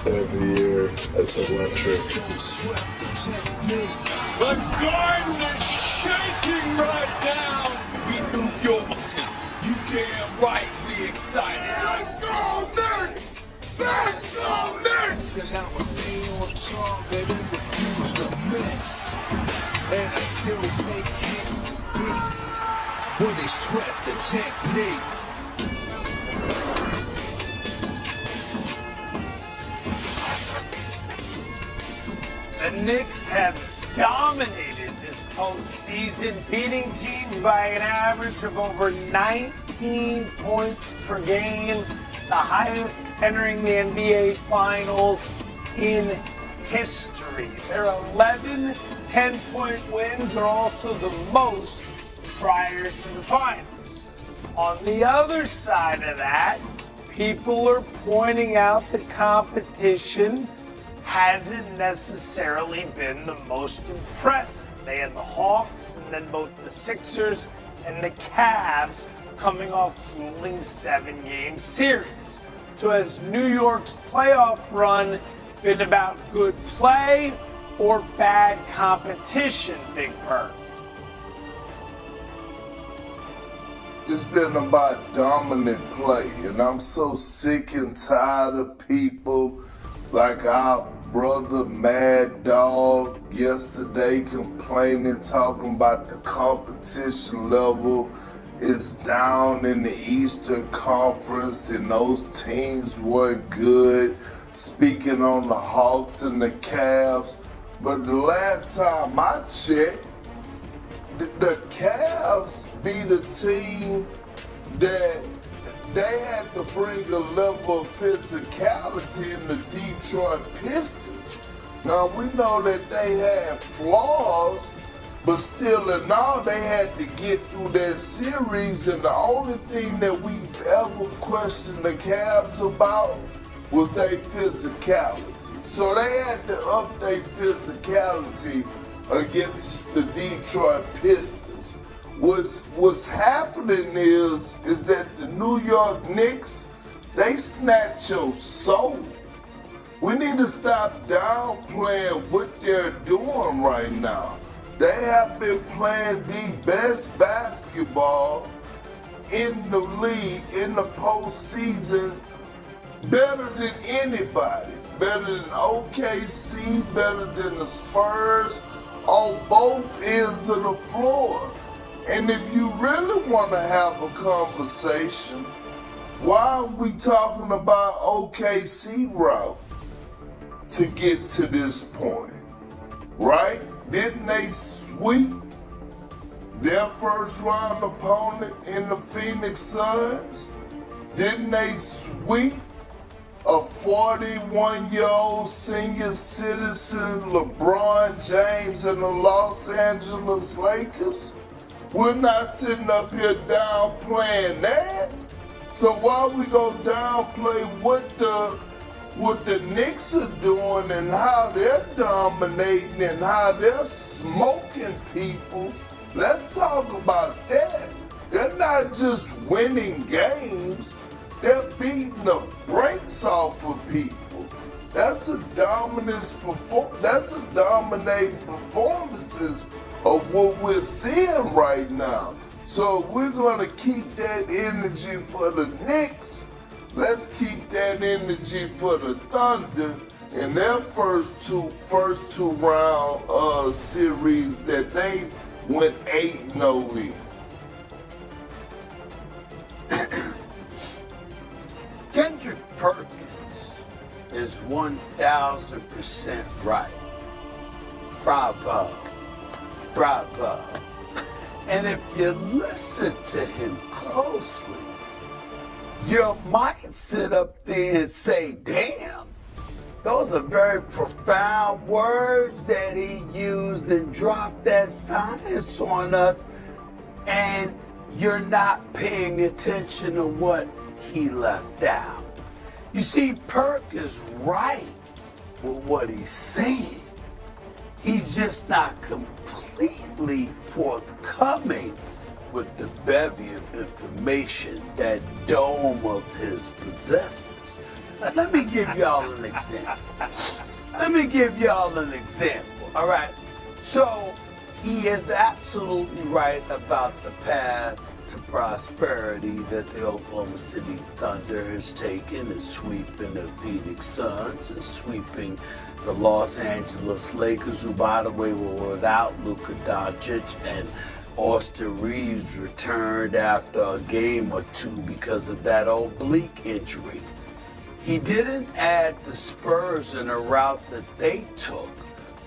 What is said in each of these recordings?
every year. It's electric. The garden is shaking right now. We New Yorkers, you damn right we excited. Let's go, Knicks! Let's go, Knicks! And I'ma stay on target and refuse to miss. And I still make hits with beats when they sweat the technique. The Knicks have dominated this postseason, beating teams by an average of over 19 points per game, the highest entering the NBA Finals in history. Their 11 10-point wins are also the most prior to the finals. On the other side of that, people are pointing out the competition hasn't necessarily been the most impressive. They had the Hawks and then both the Sixers and the Cavs coming off grueling 7-game series. So has New York's playoff run been about good play or bad competition, Big Perk? It's been about dominant play, and I'm so sick and tired of people like our brother Mad Dog yesterday complaining, talking about the competition level is down in the Eastern Conference and those teams weren't good, speaking on the Hawks and the Cavs. But the last time I checked, the Cavs beat a team that they had to bring a level of physicality in the Detroit Pistons. Now we know that they had flaws, but still in all they had to get through that series, and the only thing that we've ever questioned the Cavs about was their physicality. So they had to up their physicality against the Detroit Pistons. What's happening is that the New York Knicks, they snatch your soul. We need to stop downplaying what they're doing right now. They have been playing the best basketball in the league in the postseason, better than anybody. Better than OKC, better than the Spurs, on both ends of the floor. And if you really want to have a conversation, why are we talking about OKC route to get to this point, right? Didn't they sweep their first round opponent in the Phoenix Suns? Didn't they sweep a 41-year-old senior citizen LeBron James and the Los Angeles Lakers? We're not sitting up here downplaying that. So why we go downplay what the Knicks are doing and how they're dominating and how they're smoking people? Let's talk about that. They're not just winning games, they're beating the brakes off of people. That's a dominating performances of what we're seeing right now. So if we're gonna keep that energy for the Knicks, let's keep that energy for the Thunder in their first two round series that they went 8-0 in. Kendrick Perkins is 1,000% right. Bravo. Bravo. And if you listen to him closely, you might sit up there and say, damn, those are very profound words that he used and dropped that science on us, and you're not paying attention to what he left out. You see, Perk is right with what he's saying. He's just not completely forthcoming with the bevy of information that dome of his possesses. Let me give y'all an example. All right. So he is absolutely right about the path to prosperity that the Oklahoma City Thunder has taken, and sweeping the Phoenix Suns and sweeping the Los Angeles Lakers, who, by the way, were without Luka Doncic, and Austin Reeves returned after a game or two because of that oblique injury. He didn't add the Spurs in a route that they took,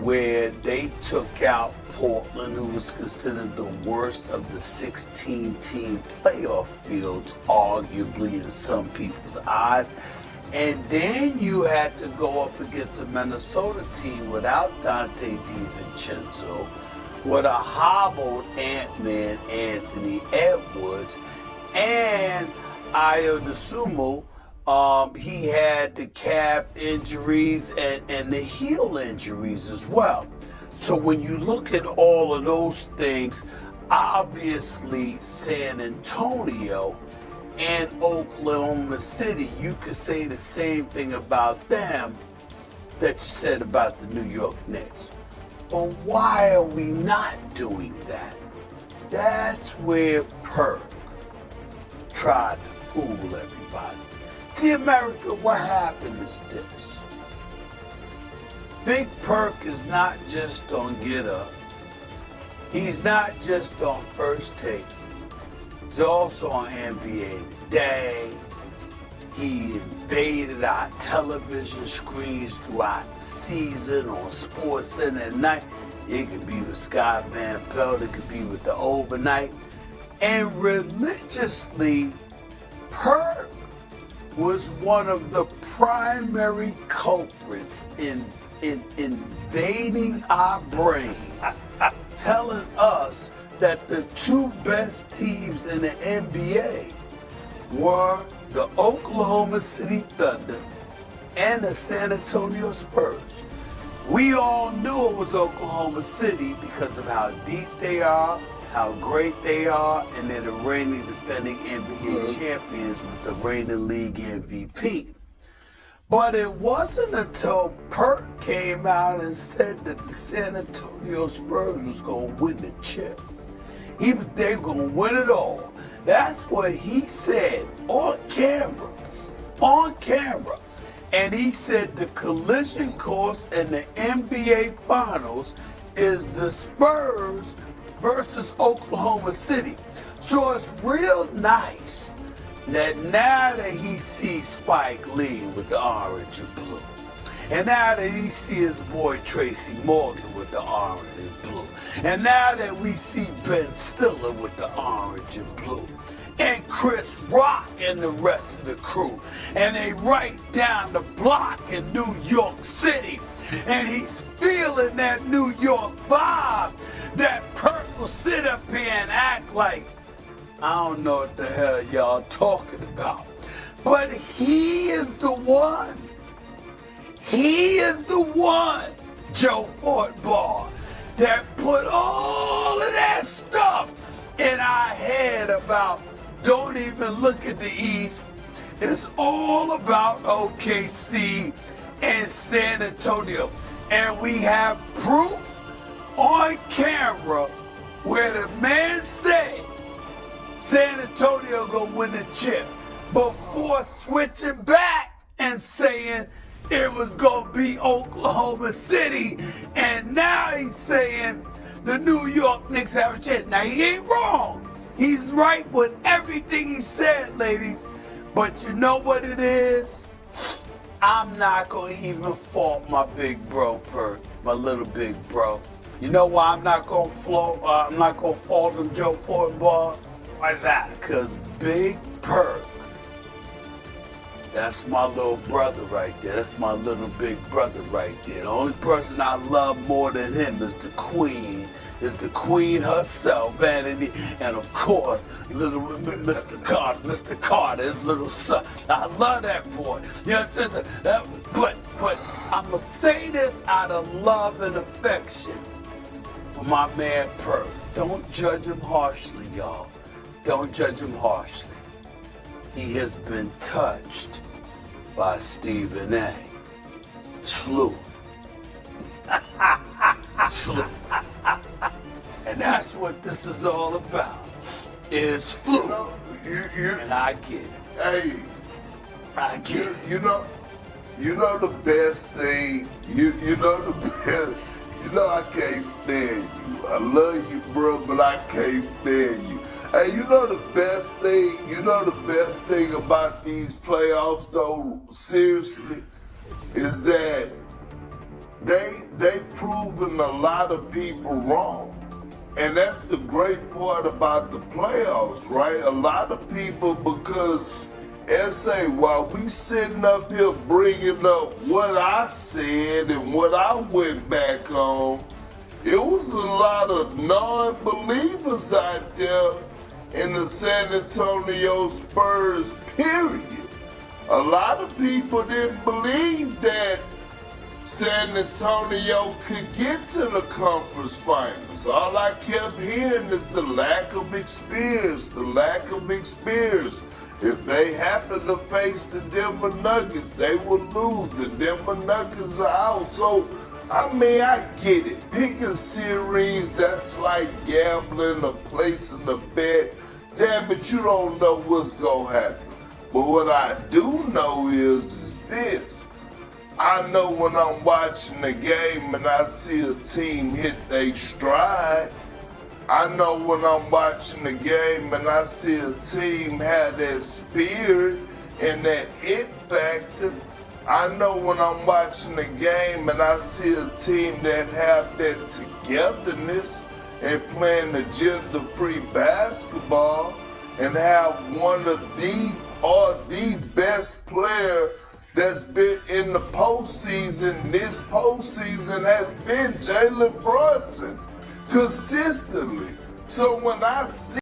where they took out Portland, who was considered the worst of the 16-team playoff fields, arguably in some people's eyes. And then you had to go up against a Minnesota team without Dante DiVincenzo, with a hobbled Ant-Man Anthony Edwards, and Ayo Dosunmu. He had the calf injuries and the heel injuries as well. So when you look at all of those things, obviously San Antonio and Oklahoma City, you could say the same thing about them that you said about the New York Knicks. But why are we not doing that? That's where Perk tried to fool everybody. See, America, what happened is this. Big Perk is not just on Get Up. He's not just on First Take. He's also on NBA Today. He invaded our television screens throughout the season on SportsCenter at night. It could be with Scott Van Pelt, it could be with the Overnight. And religiously, Perk was one of the primary culprits in invading our brains, telling us that the two best teams in the NBA were the Oklahoma City Thunder and the San Antonio Spurs. We all knew it was Oklahoma City because of how deep they are, how great they are, and they're the reigning defending NBA champions with the reigning league MVP. But it wasn't until Perk came out and said that the San Antonio Spurs was going to win the chip. They were going to win it all. That's what he said on camera. And he said the collision course in the NBA Finals is the Spurs versus Oklahoma City. So it's real nice that now that he sees Spike Lee with the orange and blue, and now that he sees his boy Tracy Morgan with the orange and blue, and now that we see Ben Stiller with the orange and blue, and Chris Rock and the rest of the crew, and they right down the block in New York City, and he's feeling that New York vibe, that Perk will sit up here and act like, I don't know what the hell y'all talking about. But he is the one. He is the one, Joe Fortball, that put all of that stuff in our head about don't even look at the East. It's all about OKC and San Antonio. And we have proof on camera where the man said San Antonio gonna win the chip before switching back and saying it was gonna be Oklahoma City, and now he's saying the New York Knicks have a chance. Now he ain't wrong. He's right with everything he said, ladies. But you know what it is? I'm not gonna even fault my big bro Perk, my little big bro. You know why I'm not gonna fault him, Joe Fortball? Why is that? Because Big Perk, that's my little brother right there. That's my little big brother right there. The only person I love more than him is the queen herself, Vanity, and of course, little Mr. Carter, his little son. I love that boy. You understand? But I'm gonna say this out of love and affection for my man Perk. Don't judge him harshly, y'all. Don't judge him harshly. He has been touched by Stephen A. It's fluid. It's fluid. And that's what this is all about. It's fluid. And I get it. Hey, I get it. you know the best thing. You know the best. You know I can't stand you. I love you, bro, but I can't stand you. Hey, you know the best thing. You know the best thing about these playoffs, though. Seriously, is that they proven a lot of people wrong. And that's the great part about the playoffs, right? A lot of people, because S.A., while we sitting up here bringing up what I said and what I went back on, it was a lot of non-believers out there in the San Antonio Spurs, period. A lot of people didn't believe that San Antonio could get to the conference finals. All I kept hearing is the lack of experience, the lack of experience. If they happen to face the Denver Nuggets, they will lose. The Denver Nuggets are out. So, I mean, I get it. Pick a series, that's like gambling or placing a bet. Damn it, you don't know what's going to happen. But what I do know is this. I know when I'm watching the game and I see a team hit their stride. I know when I'm watching the game and I see a team have that spirit and that it factor. I know when I'm watching the game and I see a team that have that togetherness and playing agenda-free basketball and have one of the best player that's been in the postseason. This postseason has been Jalen Brunson consistently. So when I see